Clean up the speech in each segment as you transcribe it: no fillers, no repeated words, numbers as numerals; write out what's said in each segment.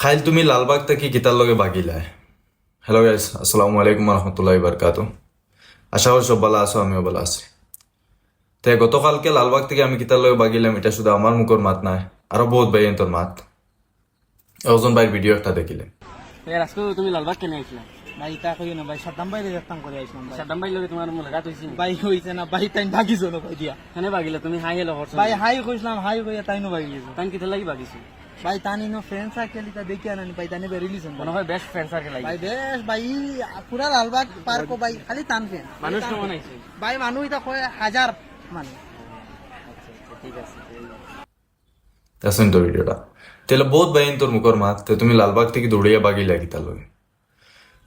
খাইল তুমি লালবাগ থেকে কিতার লগে বাগিলায়। হ্যালো গাইস, আসসালামু আলাইকুম রহমতুল্লাহি বারকাতু। আশা করি সব ভালো আছো, আমিও ভালো আছি। তো গতকালকে লালবাগ থেকে আমি কিতার লগে বাগিলাম, এটা শুধু আমার মুখের মাত নাই, আরো বহুত ভাই তোর মাত। ওজন ভাই ভিডিও একটা দেখিলেন। আজকে তুমি লালবাগ কেনে আইছিলা? ভাই তা কইও না ভাই, সাদ্দাম ভাই দেখতাম করে আইছিলাম ভাই। সাদ্দাম ভাই লগে তোমার মুলাকাত হইছে? ভাই হইছে না ভাই, তাই ভাগিছো না ভাই দিয়া। কেনে বাগিলা তুমি? হাই হেলো করছো ভাই হাই কইছিলাম, হাই কইয়া তাই নো ভাগি গেছে। তাই কিতা লাগি বাগিছো? ভাই তানি নো ফ্রেন্ড সার্কেল তা দেখি আনানি ভাই, তানি বেরিলিছেন মনে হয় বেস্ট ফ্রেন্ড সার্কেল লাগি। ভাই বেশ ভাই, পুরা লালবাগ পার্ক ভাই খালি টান ফ্রেন্ড। মানুষ কেমন আইছে? ভাই মানুষ এটা কয় হাজার মানুষ। ঠিক আছে। দেখছেন তো ভিডিওটা? তাহলে বহুত ভাই তোর মুখের মাত, তো তুমি লালবাগ থেকে দৌড়িয়া বাগিলা কিতার লগে।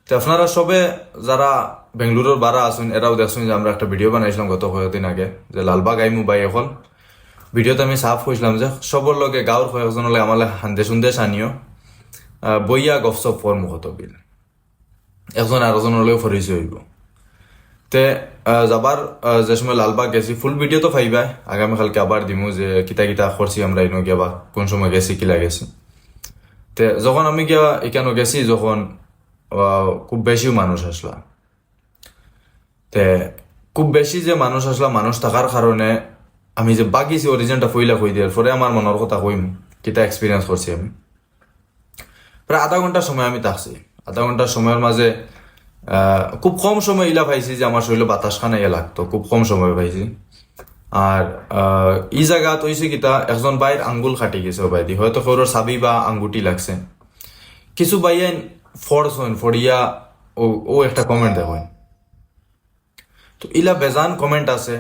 তো আপনারা সবে যারা বেঙ্গলুরুর বারা আসুন, এরাও দেখছেন যে আমরা একটা ভিডিও বানাইছিলাম গত কয়েকদিন আগে, যে লালবাগ আইমু বাই এখন। ভিডিওতে আমি সাফ কইছিলাম যে সবর লগে গাঁৱৰ কয়েকজনের লগে আমার হান্দে সুন্দে আনিও বইয়া গপসপ ফর মুখত বিল একজন আরেকজনের লগে ফরিচয় হইব। তে যাবার যে সময় লালবাগ গেছি, ফুল ভিডিও তো পাইবাই, আগামীকালকে আবার দিমু যে কিতা কিতা করছি আমরা ইনো গিয়া বা কোন সময় গেছি কিলা গেছি। তে যখন আমি গিয়া এখানে গেছি, যখন খুব বেশি মানুষ আসলা, তে খুব বেশি যে মানুষ আসলা, মানুষ থাকার কারণে আমি যে বাগিছি অরিজিনটা ফইলা কই দিয়ার পরে আমার মনের কথা কইম কিতা এক্সপিরিয়েন্স করছি আমি। প্রায় আধা ঘন্টার সময় আমি থাকছি। আধা ঘন্টার সময়ের মাঝে খুব কম সময় ইলা পাইছি যে আমার শরীরে বাতাস খানা ইয়া লাগতো, খুব কম সময় পাইছি। আর ই জায়গাত হয়েছে কিতা, একজন বাইর আঙ্গুল খাটি গেছে ও বাইদি, হয়তো সৌরর চাবি বা আঙ্গুটি লাগছে। কিছু বাইয়ান ফোর্স হইন ফড়িয়া ও একটা কমেন্ট দেখেন। তো ইলা বেজান কমেন্ট আছে।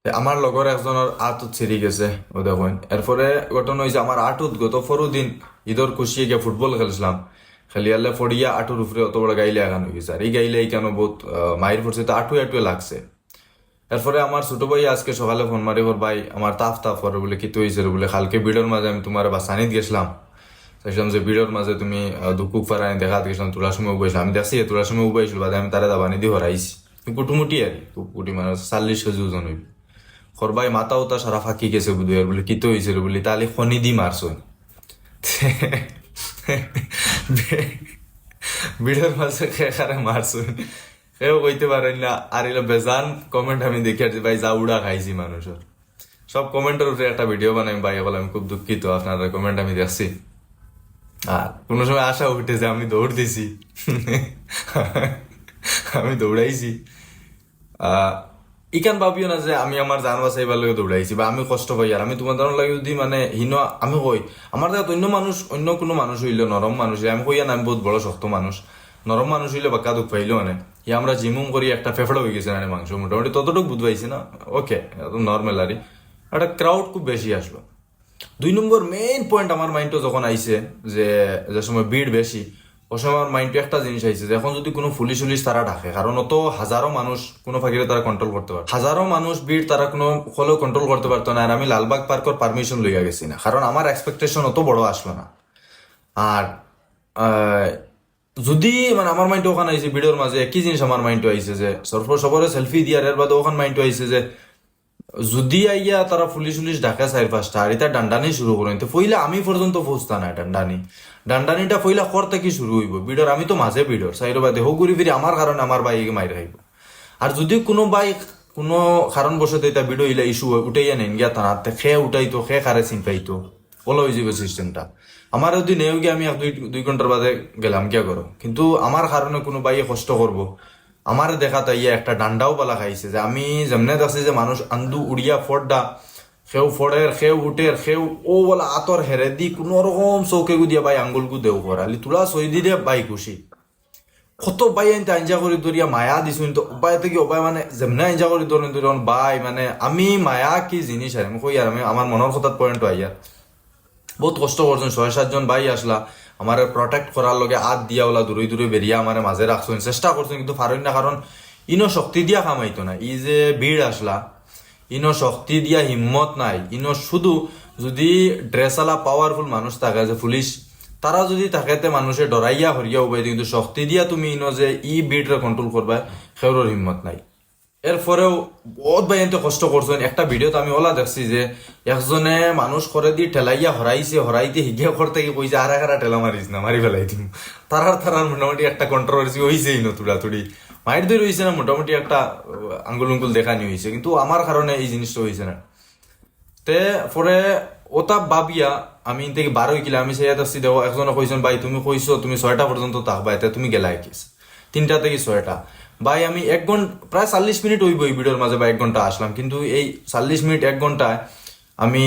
আমার লগর একজনের আটুত ছিঁড়ি গেছে ও দেখেন। এরপরে ঘটনা হয়েছে আমার আটুত গত পরু দিন ঈদর খুশি গিয়ে ফুটবল খেলছিলাম, খেলিয়ালে ফড়িয়া আটুর উপরে অত বড় গাইলে আগান হয়ে গেছে। আর এই গাইলে কেন বহুত মায়ের পড়ছে, তো আটুয়ে আটুয়ে লাগছে। এরপরে আমার ছোট ভাই আজকে সকালে ফোন মারি ওর ভাই আমার তাফ করে বলে কি হয়েছে বলে, কালকে ভিড়ের মাঝে আমি তোমার বাসানিত গেছিলাম, দেখলাম যে ভিড়ের মাঝে তুমি দুকুক পারানি দেখাত গেছিলাম, তোলার সময় উবাইছিলাম। আমি দেখছি তোলার সময় উবাইছিল, বাদে আমি তারা দাবানি দিয়ে হরাইছি। কুটুমুটি আর খুব কুটি মানে 40 কেজি ওজন হইব। খরবাই মাথা উতা সারা ফাঁকি গেছে বুধবার বলে কিতো হয়েছিল বলি, তাহলে খনি দি মারছো। ভিড়ের মাঝে খেয়ে মারছো, কেউ কইতে পারেন না। আর এগুলো বেজান কমেন্ট আমি দেখি আর ভাই যা উড়া খাইছি মানুষের। সব কমেন্টের উপরে একটা ভিডিও বানাই ভাই, বলে আমি খুব দুঃখিত, আপনার কমেন্ট আমি দেখছি। আর কোনো সময় আশা উঠেছে আমি দৌড় দিছি, আমি দৌড়াইছি। ইকান ভাবিও না যে আমি আমার জান বাঁচাইবার লগে দৌড়াইছি বা আমি কষ্ট পাই। আর আমি তোমার লাগে যদি মানে হীন আমি কই, আমার দেখাত অন্য মানুষ, অন্য কোনো মানুষ হইলে, নরম মানুষ হইলে আমি কইয়া না আমি বহুত বড় শক্ত মানুষ, নরম মানুষ হইলে বাক্কা দুঃখ পাইলো মানে ই আমরা জিমুম করি একটা ফেফড়া হয়ে গেছে না মাংস, মোটামুটি ততটুকু বুঝবাইছি না। ওকে, নর্মাল আরই একটা ক্রাউড খুব বেশি আসলো। 2 নম্বর মেইন পয়েন্ট আমার মাইন্ডে যখন আইছে যে সময় ভিড় বেশি, ও সময় আমার মাইন্ডে একটা জিনিস আইছে যে এখন যদি কোনো পুলিশ তারা ডাকে, কারণ অত হাজারো মানুষ কোনো ফাঁকিরে তারা কন্ট্রোল করতে পারে, হাজারো মানুষ ভিড় তারা কোনো হলেও কন্ট্রোল করতে পারতো না। আর আমি লালবাগ পার্কের পারমিশন লইয়া গেছি না, কারণ আমার এক্সপেকটেশন অত বড় আসলো না। আর যদি মানে আমার মাইন্ডে ওখানে আইছে ভিডিওর মাঝে একই জিনিস আমার মাইন্ডে আইছে যে সবরে সেলফি দিয়ার, এর বাদে ওখানে মাইন্ডে আইছে যে যদি আইয়া তারা পুলিশ ঢাকা 4-5টা আর এটা ডান্ডানি শুরু করেন, তো ফইলা আমি পর্যন্ত পৌঁছতা না। ডান্ডানিটা ফইলা করতে কি শুরু হইব বিডর, আমি তো মাঝে বিডর সাইড বাদে হো ঘুরি ফিরি আমার কারণে আমার বাইকে মাইর খাইব। আর যদি কোনো বাইক কোনো কারণ বসে এটা ভিডিও ইলা ইস্যু উঠাইয়া নেন গিয়া তানাতে খেয়ে উঠাইতো, খেয়ে খারে চিন পাইতো, ওলা হয়ে যাবে সিস্টেমটা। আমার যদি নেও গিয়ে আমি 1-2 ঘন্টার বাদে গেলাম গিয়া করো, কিন্তু আমার কারণে কোনো বাইকে কষ্ট করবো, আমার দেখা তাইয়া একটা ডান্ডাও বলা খাইছে যে আমি যেমনে আছে যে মানুষ আন্দু উড়িয়া ফোড়ডা খেউ ফোড়ের খেউ উঠের খেউ ও বলা আতর হেরে দি কোন রকম চৌকে গুদিয়া বাই আঙ্গুল গু দেও করালি তুলা সই দিয়ে বাই খুশি। কত বাই আনতে আঞ্জা করে ধরিয়া মায়া দিছুন, তো উপায় থেকে উপায় মানে যেমনে আঞ্জা করে ধরুন বাই মানে আমি মায়া কি জিনিস আর আমি কই আর আমি আমার মনের কথাত পয়েন্ট আইয়া বহুত কষ্ট করছেন। 6-7 জন ভাই আসলা আমার প্রটেক্ট করার লগে হাত দিয়া ওলা দূরে বেরিয়ে আমার মাঝে রাখছেন, চেষ্টা করছেন, কিন্তু পারেন না, কারণ ইনো শক্তি দিয়া কামাইতো না। ই যে ভিড় আসলা ইনো শক্তি দিয়া হিম্মত নাই, ইনো শুধু যদি ড্রেসালা পাওয়ারফুল মানুষ থাকে যে পুলিশ তারা যদি থাকেতে মানুষে ডরাইয়া হরিয়া উবাই, কিন্তু শক্তি দিয়া তুমি ইনো যে ই ভিড় কন্ট্রোল করবা সেওর হিম্মত নাই। এরপরেও বহুত বাইনতে কষ্ট করছেন। একটা ভিডিওতে আমি ওলা দেখছি যে একজনে মানুষ করে দিয়ে ঠেলাইয়া হরাইতে হিগিয়া করতে গিয়ে কইছে আর একারা ঠেলা মারিস না, মারি ফেলাই দিম। তারার মোটামুটি একটা কন্ট্রোভার্সি হয়েছেই না, তুড়াতুড়ি মায়ের দিয়ে রয়েছে না, মোটামুটি একটা আঙ্গুল উঙ্গুল দেখানি হয়েছে, কিন্তু আমার কারণে এই জিনিসটা হয়েছে না। তে পরে ওটা ভাবিয়া আমি থেকে 12 কিলো আমি সেই আসছি দেখো, একজনে কইছেন ভাই তুমি কইছো তুমি 6টা পর্যন্ত থাকবা, এতে তুমি গেলাই কিস 3টা থেকে 6টা। ভাই আমি 1 ঘন্টা প্রায় 40 মিনিট হইব এই ভিডিওর মাঝে, বা 1 ঘন্টা আসলাম, কিন্তু এই 40 মিনিট 1 ঘন্টায় আমি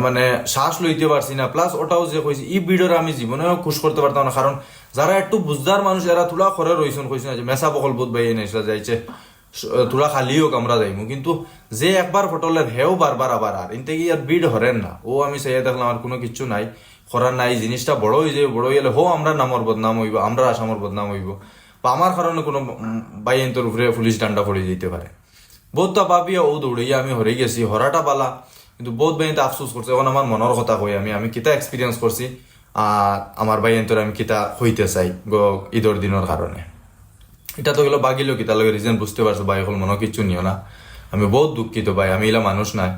মানে শ্বাস লইতে পারছি না। প্লাস ওটাও যে কইছি এই ভিডিওর আমি জীবনেও খুশ করতে পারতাম না, কারণ যারা একটু বুঝদার মানুষ এরা তুলা করে রইছেন, কইছেন যে মেসা বকল বোধ ভাই এনে যাইছে তুলা খালি হোক আমরা যাইমু, কিন্তু যে একবার ফটলের হেও বারবার আবার আর ইনতে কি আর ভিড় হরেন না। ও আমি সেই দেখলাম আর কোনো কিছু নাই করার নাই, জিনিসটা বড় হয়ে যাবে, বড় হয়ে গেলে হো আমরা নামর বদনাম হইব, আমরা আসামর বদনাম হইব, বা আমার কারণে কোনো বাইন্তর উপরে পুলিশ ডান্ডা পড়ে যেতে পারে। বহুতটা ভাবিয়া ও দৌড়াইয়া আমি হরে গেছি, হরাটা পালা, কিন্তু বহুত বাইনতে আফসোস করছে। এখন আমার মনের কথা কই আমি কিতা এক্সপিরিয়েন্স করছি আর আমার বাইন্তর আমি কিতা হইতে চাই ঈদর দিনের কারণে। এটা তো গেলো বাগিলো কি তার লগে রিজন বুঝতে পারছো ভাই, এখন মনে কিছু নিও না। আমি বহুত দুঃখিত ভাই, আমি এলা মানুষ নাই,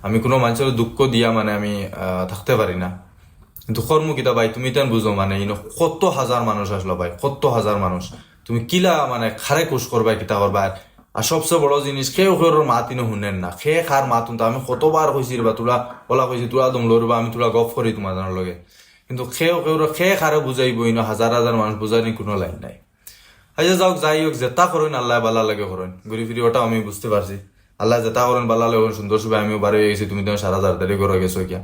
আমি কোনো মানুষের দুঃখ দিয়া মানে আমি থাকতে পারি না। কিন্তু কর্ম কিতা ভাই তুমি তেন বুঝো, মানে কত হাজার মানুষ আসলো ভাই, কত হাজার মানুষ, তুমি কিলা মানে খারে খুশ করবা কিতা করবা। আর সবচেয়ে বড় জিনিস খেয়ে খেয়ের মাত ইনো শুনেন না, খেয়ে খার মাতুন তো আমি কতবার কইছি বা তুলা ওলা কইছি তুলা দমলোর বা আমি তুলা গপ করি তোমার লগে, কিন্তু খেয়ে খারে বুঝাইব ইনো হাজার হাজার মানুষ বুঝানি কোনো লাইন নাই। আচ্ছা যাই হোক যেটা করেন আল্লাহ বালা লাগে করেন, ঘুরি ফিরি ওটাও আমি বুঝতে পারছি। আল্লাহ যেটা করেন বালা লাগে সুন্দর সুবে আমিও বারো হয়ে গেছি, তুমি তো সারা তাড়াতাড়ি করে গেছো কিয়া।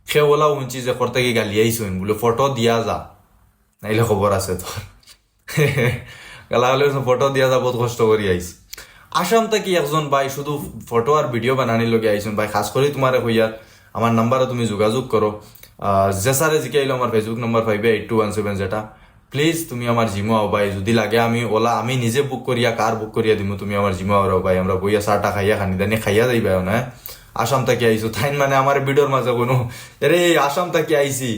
সে ওলা শুনছি যে করতে গিয়ে গালি আইসুন বলে ফটো দিয়া যা, নাইলে খবর আছে তোর। গালা হলে ফটো দিয়া যা, বহুত কষ্ট করি আইস। আসাম থেকে একজন ভাই শুধু ফটো আর ভিডিও বানানির লগে আইসুন ভাই, খাস করে তোমারে কইয়ার আমার নাম্বারে তুমি যোগাযোগ করো। যে সারে জিকাইলো আমার ফেসবুক নাম্বার 582117, যেটা প্লিজ তুমি আমার জিমো আও ভাই, যদি লাগে আমি ওলা আমি নিজে বুক করিয়া কার বুক করিয়া দিব, তুমি আমার জিমো আও ভাই, আমরা বইয়া চাটা খাইয়া খানি দানি খাইয়া যাইবা না। আসাম থেকে আইসো তাই মানে আমার ভিডিওর মাঝে কোনো এরে আসাম থেকে আইসি,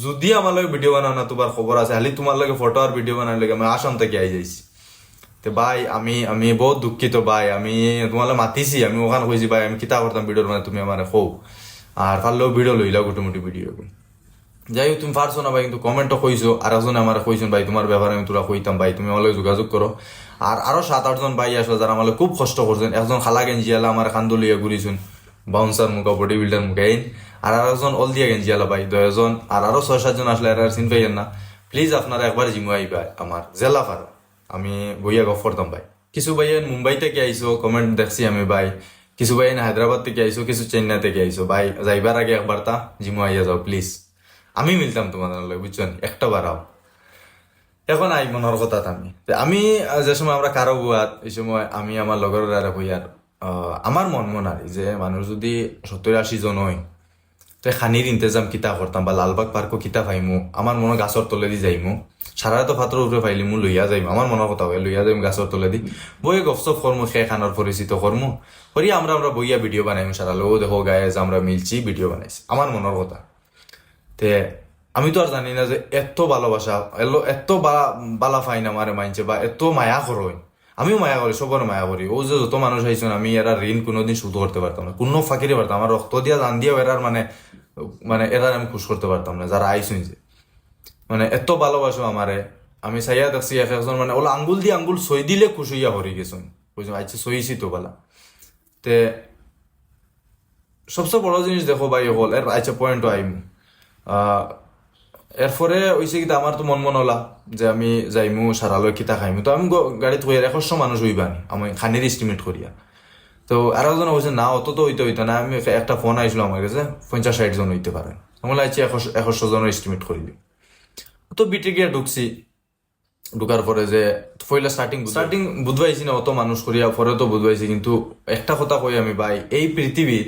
যদি আমার লগে ভিডিও বানাও না তোমার খবর আছে, খালি তোমার লগে ফটো আর ভিডিও বানার লগে আমি আসাম থেকে আই যাইছি। তো ভাই আমি বহুত দুঃখিত ভাই, আমি তোমালে মাতিছি, আমি ওখানে কইছি ভাই আমি কিতা করতাম ভিডিওর মানে তুমি আমার কও, আর পারলেও ভিডিও লইলাও গোটামুটি ভিডিও। যাই হোক তুমি পারছো না ভাই, কিন্তু কমেন্টও কইছো, আর একজনে আমার কইছেন ভাই তোমার ব্যাপারে আমি তোরা কইতাম ভাই, তুমি আমার যোগাযোগ করো। আর আরো 7-8 জন ভাই আসলে যারা আমার খুব কষ্ট করছেন, একজন খালা গেঞ্জিয়ালা আমার কান্দলিয়া ঘুরিছুন, বাউন্সার মুখা বডি বিল্ডার মুখাইন, আর একজন অলদিয়া গেঞ্জিয়ালা ভাই 2 জন, আর আরো 6-7 জন আসলে আর চিন পাইয়েন না। প্লিজ আপনারা একবার জিমু আইবা আমার জেলা পারো, আমি বইয়া গফ করতাম ভাই। কিছু ভাই মুম্বাই থেকে আইসো, কমেন্ট দেখছি আমি ভাই, কিছু ভাই হায়দ্রাবাদ থেকে আইসো, কিছু চেন্নাই থেকে আইসো ভাই, যাইবার আগে একবার তা জিমু আইয়া যাও প্লিজ, আমি মিলতাম তোমাদের লগে বুঝছেন, একটা বারাও। এখন আই মনের কথা আমি যে সময় আমরা কারো বুয়াত এই সময় আমি আমার লগর আর হইয়ার আমার মন আর যে মানুষ যদি 70-80 জন হয়, তো খানির ইন্তজাম কিতা করতাম, বা লালবাগ পার্কও কিতা পাইমু, আমার মনে গাছর তলে দি যাইমু, সারা তো ফাতর উপরে পাইলি মু লইয়া যাইমু, আমার মনের কথা হয় লইয়া যাইমু গাছর তলে দি, বইয়ে গপসপ কর্মু, খে খানোর পরিচিত কর্মু করি, আমরা বইয়া ভিডিও বানাইমু, সারা লোক দেখো গায়ে যে আমরা মিলছি ভিডিও বানাইছি, আমার মনের কথা। তে আমি তো আর জানি না যে এত ভালোবাসা এত বালা ফাইন আমার মাইনছে, বা এত মায়া করই, আমিও মায়া করি, সবার মায়া করি। ও যে যত মানুষ আইসুন, আমি এরা ঋণ কোনোদিন শুধু করতে পারতাম না, কোনো ফাঁকিরে পারতাম, আমার রক্ত দিয়া জান দিয়েও এরার মানে এরার আমি খুশ করতে পারতাম না, যারা আইসুন যে মানে এত ভালোবাসো আমারে। আমি চাইয়া দেখছি একজন মানে ওলা আঙ্গুল দিয়ে আঙ্গুল সই দিলে খুশ হইয়া হরি গেছুন, বুঝলাম আইসি সইছি তো বালা। তে সবচেয়ে বড় জিনিস দেখো ভাই হল এর আচ্ছা পয়েন্টও আইমু, এরপরে ওইসে কিন্তু আমার তো মন হলা যে আমি যাইমু সারালয় কিতা খাইমু, তো আমি গাড়িত হইয়া 100 মানুষ হইবানি আমি খানির এস্টিমেট করিয়া। তো আর একজন বলছে না অত তো হইতে না, আমি একটা ফোন আইসলো আমার কাছে 50-60 জন হইতে পারে, আমার লাগছে 100 জনের এস্টিমেট করিলি। তো বিটে গিয়ে ঢুকছি, ঢুকার পরে যে পয়লা স্টার্টিং বুধবাইছি না অত মানুষ করিয়া, পরে তো বুধবাইছি, কিন্তু একটা কথা কই আমি ভাই, এই পৃথিবীর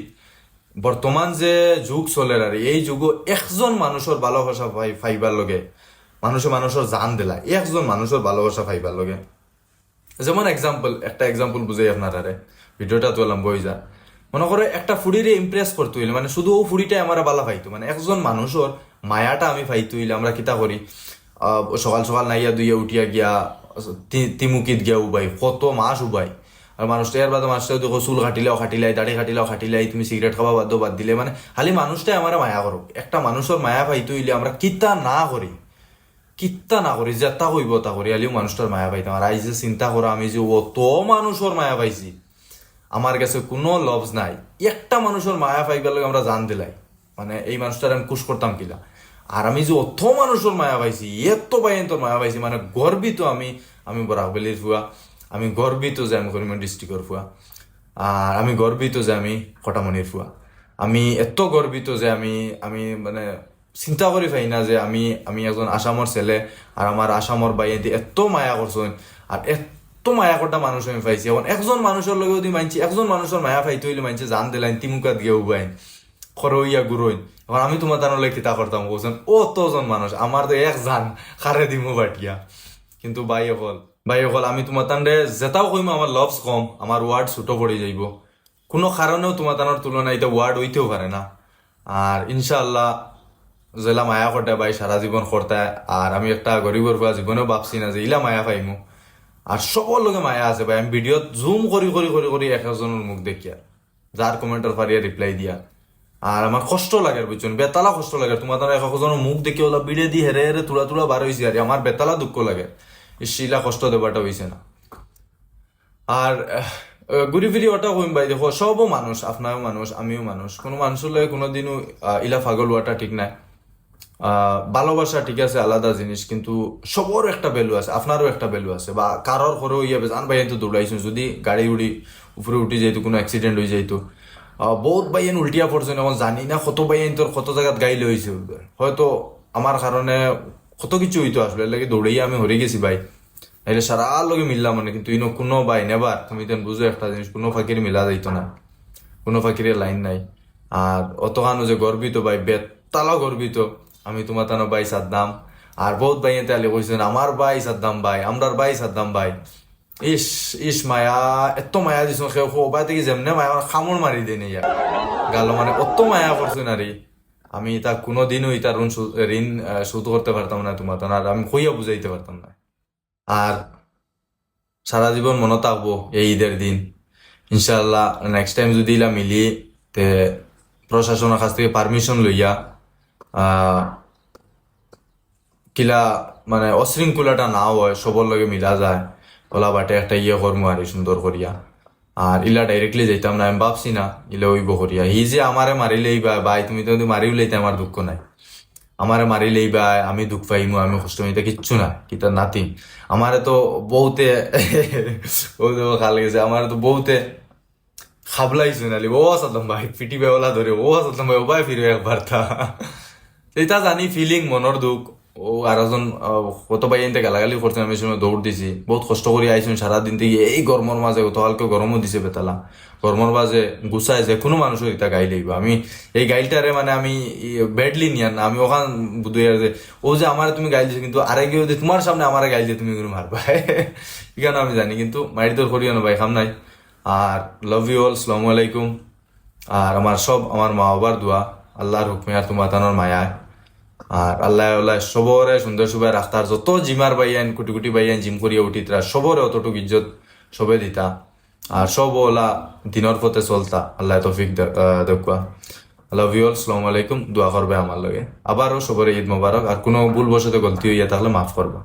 বর্তমান যে যুগ চলে আর এই যুগ একজন মানুষের ভালোবাসা ফাইবার লগে মানুষের জান দিলা, একজন মানুষের ভালোবাসা ফাইবার লগে। যেমন একটা এক্সাম্পল বুঝাই আপনারা, ভিডিওটা তোলাম বই যা মনে করে একটা ফুড়িরে ইমপ্রেস করতে হইলে, মানে শুধু ও ফুড়িটাই আমার বালা পাইতো, মানে একজন মানুষের মায়াটা আমি পাইতে হইলে আমরা কিতা করি, সকাল নাইয়া দুইয়া উঠিয়া গিয়া তিমুকিত গিয়া উবাই, কত মাস উবাই, আর মানুষটা এর বাদে মানুষটা দেখো চুল কাটিলাই দাড়ি কাটিলাই তুমি সিগারেট খাওয়া বাদ দিলে মানে খালি মানুষটাই আমার মায়া করো। একটা মানুষের মায়া পাইতে হইলে আমরা কিত্তা না করি যেটা কইব তা করি আলিও মানুষটার মায়া পাইতাম। আর আই যে চিন্তা করো আমি যে অত মানুষের মায়া পাইছি, আমার কাছে কোনো লভস নাই। একটা মানুষের মায়া পাইবার লাগে আমরা জান দিলাই, মানে এই মানুষটার আমি খুশ করতাম কিলা। আর আমি যে অত মানুষের মায়া পাইছি, এত তোর মায়া পাইছি, মানে গর্বিত আমি বরাকবেলির ফুয়া, আমি গর্বিত যে আমি করিমগঞ্জ ডিস্ট্রিক্টর ফুয়া, আর আমি গর্বিত যে আমি কটামনির ফুয়া। আমি এত গর্বিত যে আমি মানে চিন্তা করি পাই না যে আমি একজন আসামর ছেলে, আর আমার আসামর বাইরে এত মায়া করছেন, আর এত মায়া করটা মানুষ আমি পাইছি। এখন একজন মানুষের লগে যদি মানছি, একজন মানুষের মায়া পাইতে হইলে মানছে জান দিলাইন তিমুকাত গিয়ে উবাইন খরইয়া গুরইন। এখন আমি তোমার তাহলে কিতা করতাম বলছেন অতজন মানুষ, আমার তো এক জান খারে দিমু বাটিয়া। কিন্তু ভাই অকল আমি তোমার তান্ডে যেটাও কইম আমার লভস কম, আমার ওয়ার্ড ছোট পড়ে যাইব, কোনো কারণেও তোমার তানোর তুলনায় এটা ওয়ার্ড হইতেও পারে না। আর ইনশাআল্লাহ জেলা মায়া করতে ভাই সারা জীবন করতে। আর আমি একটা গরিবর ফুয়া জীবনেও ভাবছি না যে ইলা মায়া পাইমু। আর সবর লগে মায়া আছে ভাই, আমি ভিডিওত জুম করি এক একজনের মুখ দেখিয়া, যার কমেন্টের ফারিয়া রিপ্লাই দিয়া। আর আমার কষ্ট লাগে বুঝছেন, বেতালা কষ্ট লাগে। তোমার এক একজনের মুখ দেখি ওলা বিড়ে দিয়ে হেরে তুলা বার হয়েছে, আর আমার বেতালা দুঃখ লাগে, শিলা কষ্ট দেবাটা হয়েছে না। আর ঘুরি ফিরি ওটা কইম ভাই, দেখো সবও মানুষ, আপনারও মানুষ, আমিও মানুষ। কোনো মানুষের লাগে কোনোদিনও ইলা পাগল হওয়াটা ঠিক নাই। ভালোবাসা ঠিক আছে, আলাদা জিনিস, কিন্তু সবর একটা ভ্যালু আছে, আপনারও একটা ভ্যালু আছে। বা কারোর ঘরেও ইয়ে জান ভাই তো দৌড়াইছো, যদি গাড়ি উড়ি উপরে উঠে যাইতো, কোনো অ্যাক্সিডেন্ট হয়ে যাইতো, বহুত বাইন উল্টিয়া পড়ছেন। এখন জানি না কত বাইন তোর কত জায়গাত গাইলে হয়েছে, হয়তো আমার কারণে কত কিছু হইতো আসলে, লাগে দৌড়াইয়া আমি হরে গেছি ভাই, নাইলে সারা লগে মিললাম মানে। কিন্তু ইনো কোনো ভাই নেবার তুমি তেন বুঝো একটা জিনিস, কোনো ফাঁকির মিলা যাইতো না, কোনো ফাঁকিরের লাইন নাই। আর অত কানো যে গর্বিত ভাই, বেতালা গর্বিত আমি তোমার তানো ভাই সাদ্দাম। আর বহুত ভাই এতে আলি কইছেন আমার ভাই সাদ্দাম ভাই, আমরার ভাই সাদ্দাম ভাই। ইস মায়া, এত মায়া দিছ কেউ ভাই থেকে যেমনে মায়া খামড় মারি দেয় নিয়া গালো, মানে অত মায়া করছো নারী। আমি তা কোনোদিনও ইতার ঋণ শোধ করতে পারতাম না তোমার তান, আর আমি কইয়া বুঝাইতে পারতাম না। আর সারা জীবন মনে থাকবো এই ঈদের দিন। ইনশাল্লাহ নেক্সট টাইম যদি ইলা মিলি তে প্রশাসনের কাছ থেকে পারমিশন লইয়া কিলা মানে অশৃঙ্খলাটা না হয়, সবর লগে মিলা যায়, ওলা বাটে একটা ইয়ে করবো আর সুন্দর করিয়া। আর ইলা ডাইরেক্টলি যাইতাম না, আমি ভাবছি না ইলা ওইব করিয়া। হি যে আমারে মারিলেই ভাই তুমি তো মারিও লইতে আমার দুঃখ নাই, আমারে মারিলেই ভাই আমি দুঃখ পাইমু, আমি কষ্ট এটা কিচ্ছু না, কিতা নাথিং। আমারে তো বহুতে খাল গেছে, আমার তো বহুতে খাবলাইছো নালি ও আসাতাম ভাই, পিটি বেওলা ধরে ও আসাতাম ভাই, ও ভাই ফিরে একবার তা এটা জানি ফিলিং মনের দুঃখ। ও আর একজন কত ভাই এনতে গালাগালি করছেন, আমি সময় দৌড় দিছি, বহুত কষ্ট করে আইসুন সারাদিন থেকে এই গরমের মাঝে, গত কালকে গরমও দিছে বেতালা, গরমের মাঝে গুছায় যে কোনো মানুষের এটা গাইল লইব। আমি এই গাইলটারে মানে আমি ব্যাডলি নিয়ান না, আমি ওখান বুধুই যে ও যে আমার তুমি গাইল দিছো, কিন্তু আরে গিয়ে তোমার সামনে আমার গাইল দিয়ে তুমি কোনো মারবা এখানে আমি জানি, কিন্তু মারি তোর করিও না ভাই, খাম নাই। আর লাভ ইউ অল, আসসালামু আলাইকুম। আর আমার মা বাবার দোয়া, আল্লাহর হুকমে আর তোমার তানোর মায়ায়। আর আল্লাহ সবরে সুন্দর সুবাই রাখতার, যত জিমার বাইয়ান কোটি কোটি বাইয়ান জিম করিয়া উঠিতরা সবরে অতটুক ইজ্জত সবে দিতা, আর সব ওলা দিনের পথে চলতা। আল্লাহ তৌফিক দেখুয়া। লাভ ইউ অল, আসসালামু আলাইকুম। দোয়া করবে আমার লগে, আবারও সবরে ঈদ মোবারক। আর কোনো ভুল বশত গলতি হইয়া থাকলে মাফ করবা।